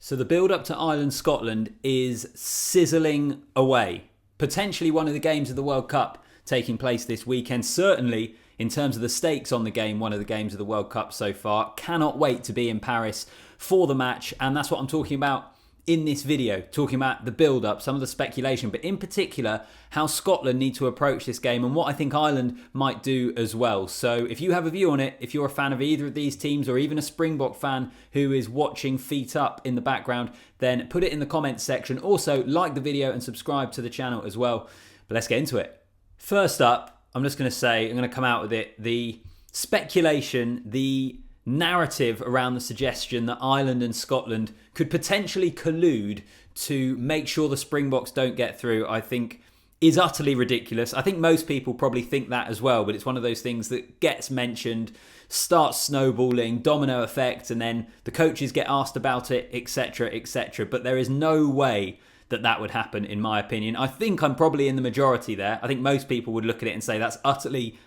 So the build-up to Ireland-Scotland is sizzling away. Potentially one of the games of the World Cup taking place this weekend. Certainly, in terms of the stakes on the game, one of the games of the World Cup so far. Cannot wait to be in Paris for the match. And that's what I'm talking about in this video. Talking about the build-up, some of the speculation, but in particular, how Scotland need to approach this game and what I think Ireland might do as well. So if you have a view on it, if you're a fan of either of these teams or even a Springbok fan who is watching feet up in the background, then put it in the comments section. Also, like the video and subscribe to the channel as well. But let's get into it. First up, I'm just going to say, I'm going to come out with it, the speculation, the narrative around the suggestion that Ireland and Scotland could potentially collude to make sure the Springboks don't get through, I think is utterly ridiculous. I think most people probably think that as well, but it's one of those things that gets mentioned, starts snowballing, domino effect, and then the coaches get asked about it, etc., etc. But there is no way that that would happen, in my opinion. I think I'm probably in the majority there. I think most people would look at it and say that's utterly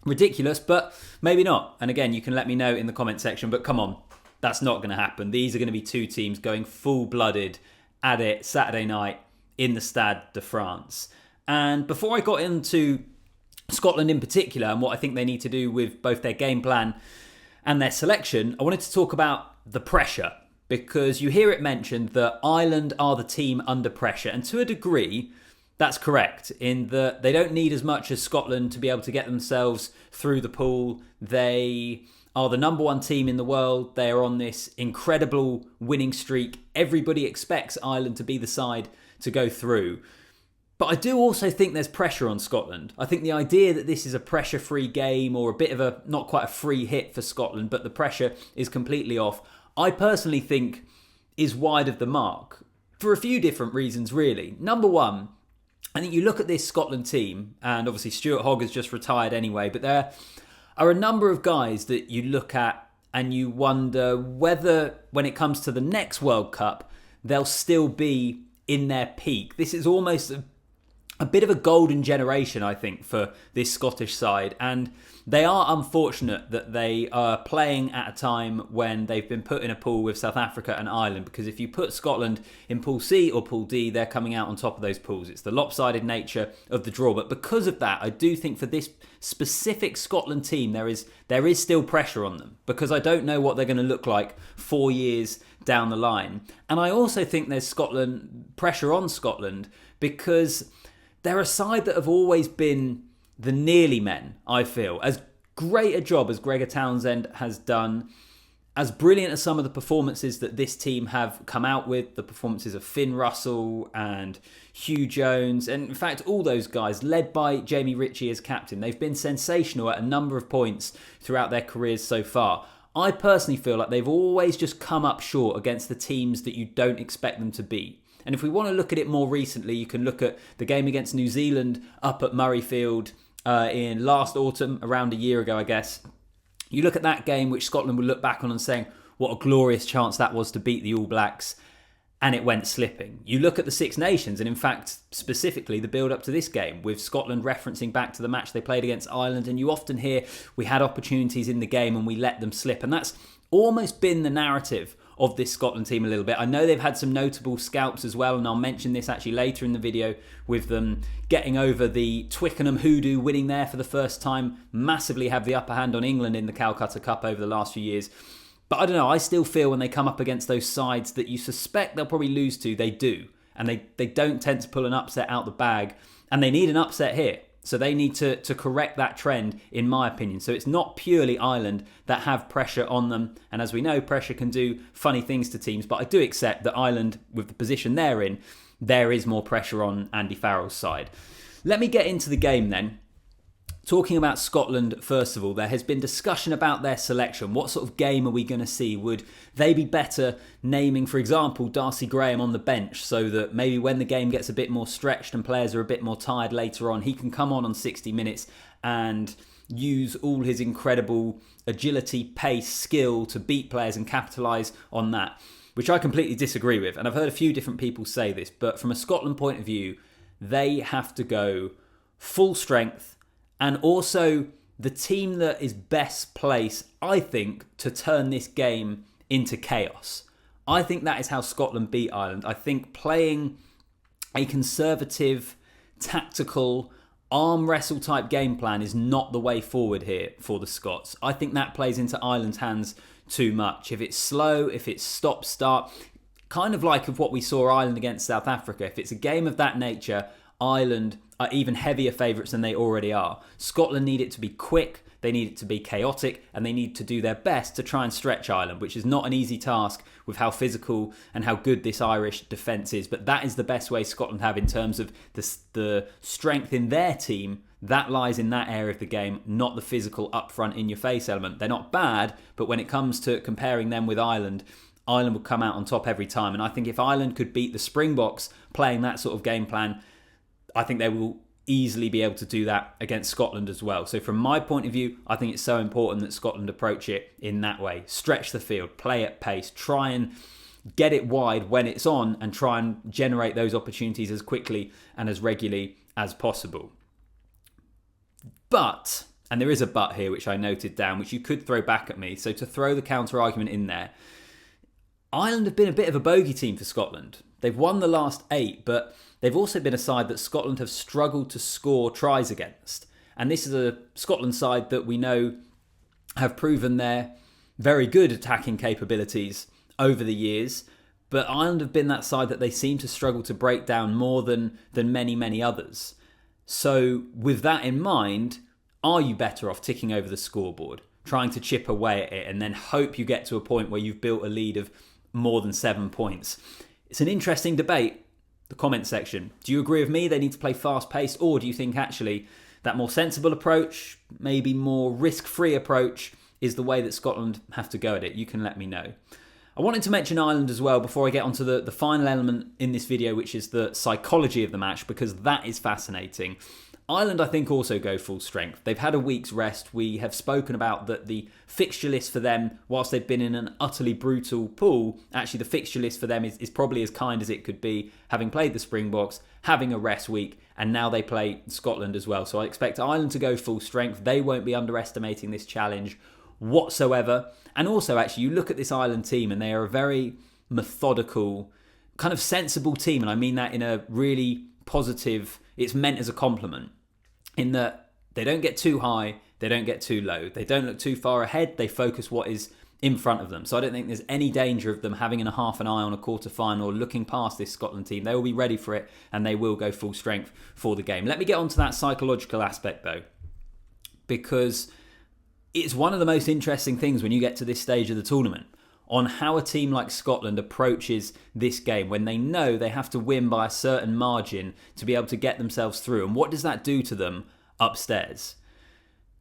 ridiculous, but maybe not. And again, you can let me know in the comment section, but come on, that's not going to happen. These are going to be two teams going full-blooded at it Saturday night in the Stade de France. And before I got into Scotland in particular and what I think they need to do with both their game plan and their selection, I wanted to talk about the pressure, because you hear it mentioned that Ireland are the team under pressure, and to a degree, that's correct, in that they don't need as much as Scotland to be able to get themselves through the pool. They are the number one team in the world. They are on this incredible winning streak. Everybody expects Ireland to be the side to go through. But I do also think there's pressure on Scotland. I think the idea that this is a pressure-free game, or a bit of a, not quite a free hit for Scotland, but the pressure is completely off, I personally think is wide of the mark for a few different reasons, really. Number one, I think you look at this Scotland team, and obviously Stuart Hogg has just retired anyway, but there are a number of guys that you look at and you wonder whether, when it comes to the next World Cup, they'll still be in their peak. This is almost a bit of a golden generation, I think, for this Scottish side. And they are unfortunate that they are playing at a time when they've been put in a pool with South Africa and Ireland. Because if you put Scotland in Pool C or Pool D, they're coming out on top of those pools. It's the lopsided nature of the draw. But because of that, I do think for this specific Scotland team, there is still pressure on them. Because I don't know what they're going to look like 4 years down the line. And I also think there's pressure on Scotland because they're a side that have always been the nearly men, I feel. As great a job as Gregor Townsend has done, as brilliant as some of the performances that this team have come out with, the performances of Finn Russell and Hugh Jones, and in fact all those guys, led by Jamie Ritchie as captain, they've been sensational at a number of points throughout their careers so far. I personally feel like they've always just come up short against the teams that you don't expect them to beat. And if we want to look at it more recently, you can look at the game against New Zealand up at Murrayfield in last autumn, around a year ago, I guess. You look at that game, which Scotland would look back on and saying, what a glorious chance that was to beat the All Blacks, and it went slipping. You look at the Six Nations, and in fact, specifically the build-up to this game, with Scotland referencing back to the match they played against Ireland, and you often hear we had opportunities in the game and we let them slip, and that's almost been the narrative of this Scotland team a little bit. I know they've had some notable scalps as well, and I'll mention this actually later in the video, with them getting over the Twickenham Hoodoo, winning there for the first time, massively have the upper hand on England in the Calcutta Cup over the last few years. But I don't know, I still feel when they come up against those sides that you suspect they'll probably lose to, they do. And they don't tend to pull an upset out the bag, and they need an upset here. So they need to correct that trend, in my opinion. So it's not purely Ireland that have pressure on them. And as we know, pressure can do funny things to teams. But I do accept that Ireland, with the position they're in, there is more pressure on Andy Farrell's side. Let me get into the game then. Talking about Scotland, first of all, there has been discussion about their selection. What sort of game are we going to see? Would they be better naming, for example, Darcy Graham on the bench so that maybe when the game gets a bit more stretched and players are a bit more tired later on, he can come on 60 minutes and use all his incredible agility, pace, skill to beat players and capitalise on that, which I completely disagree with. And I've heard a few different people say this, but from a Scotland point of view, they have to go full strength. And also the team that is best placed, I think, to turn this game into chaos. I think that is how Scotland beat Ireland. I think playing a conservative, tactical, arm wrestle type game plan is not the way forward here for the Scots. I think that plays into Ireland's hands too much. If it's slow, if it's stop-start, kind of like of what we saw Ireland against South Africa. If it's a game of that nature, Ireland are even heavier favourites than they already are. Scotland need it to be quick, they need it to be chaotic, and they need to do their best to try and stretch Ireland, which is not an easy task with how physical and how good this Irish defence is. But that is the best way Scotland have in terms of the strength in their team. That lies in that area of the game, not the physical upfront in-your-face element. They're not bad, but when it comes to comparing them with Ireland, Ireland will come out on top every time. And I think if Ireland could beat the Springboks playing that sort of game plan, I think they will easily be able to do that against Scotland as well. So from my point of view, I think it's so important that Scotland approach it in that way. Stretch the field, play at pace, try and get it wide when it's on, and try and generate those opportunities as quickly and as regularly as possible. But, and there is a but here which I noted down, which you could throw back at me, so to throw the counter argument in there, Ireland have been a bit of a bogey team for Scotland. They've won the last 8, but they've also been a side that Scotland have struggled to score tries against. And this is a Scotland side that we know have proven their very good attacking capabilities over the years. But Ireland have been that side that they seem to struggle to break down more than many, many others. So with that in mind, are you better off ticking over the scoreboard, trying to chip away at it, and then hope you get to a point where you've built a lead of more than 7 points? It's an interesting debate, the comment section. Do you agree with me they need to play fast-paced, or do you think actually that more sensible approach, maybe more risk-free approach, is the way that Scotland have to go at it? You can let me know. I wanted to mention Ireland as well before I get onto the final element in this video, which is the psychology of the match, because that is fascinating. Ireland, I think, also go full strength. They've had a week's rest. We have spoken about that the fixture list for them, whilst they've been in an utterly brutal pool, actually the fixture list for them is probably as kind as it could be, having played the Springboks, having a rest week, and now they play Scotland as well. So I expect Ireland to go full strength. They won't be underestimating this challenge whatsoever. And also, actually, you look at this Ireland team and they are a very methodical, kind of sensible team. And I mean that in a really positive, it's meant as a compliment, in that they don't get too high, they don't get too low, they don't look too far ahead, they focus what is in front of them. So I don't think there's any danger of them having a half an eye on a quarter-final or looking past this Scotland team. They will be ready for it and they will go full strength for the game. Let me get onto that psychological aspect though, because it's one of the most interesting things when you get to this stage of the tournament, on how a team like Scotland approaches this game when they know they have to win by a certain margin to be able to get themselves through. And what does that do to them upstairs?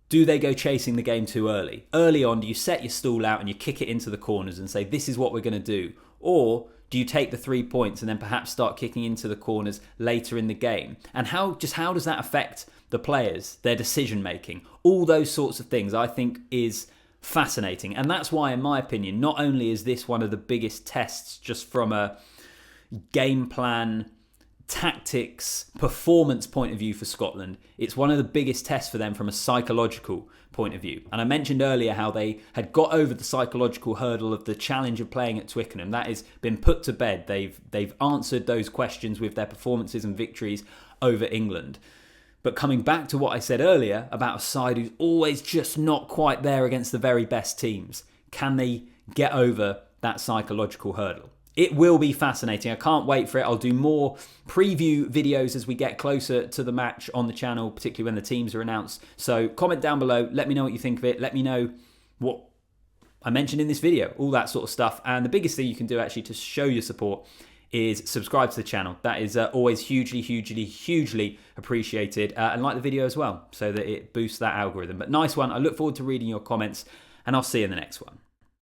Do they go chasing the game too early? Early on, do you set your stall out and you kick it into the corners and say, this is what we're going to do? Or do you take the 3 points and then perhaps start kicking into the corners later in the game? And how does that affect the players, their decision making? All those sorts of things I think is fascinating. And that's why, in my opinion, not only is this one of the biggest tests just from a game plan, tactics, performance point of view for Scotland, it's one of the biggest tests for them from a psychological point of view. And I mentioned earlier how they had got over the psychological hurdle of the challenge of playing at Twickenham. That has been put to bed. They've answered those questions with their performances and victories over England. But coming back to what I said earlier about a side who's always just not quite there against the very best teams, can they get over that psychological hurdle? It will be fascinating. I can't wait for it. I'll do more preview videos as we get closer to the match on the channel, particularly when the teams are announced. So comment down below. Let me know what you think of it. Let me know what I mentioned in this video, all that sort of stuff. And the biggest thing you can do actually to show your support is subscribe to the channel. That is always hugely appreciated. And like the video as well, so that it boosts that algorithm. But nice one. I look forward to reading your comments, and I'll see you in the next one.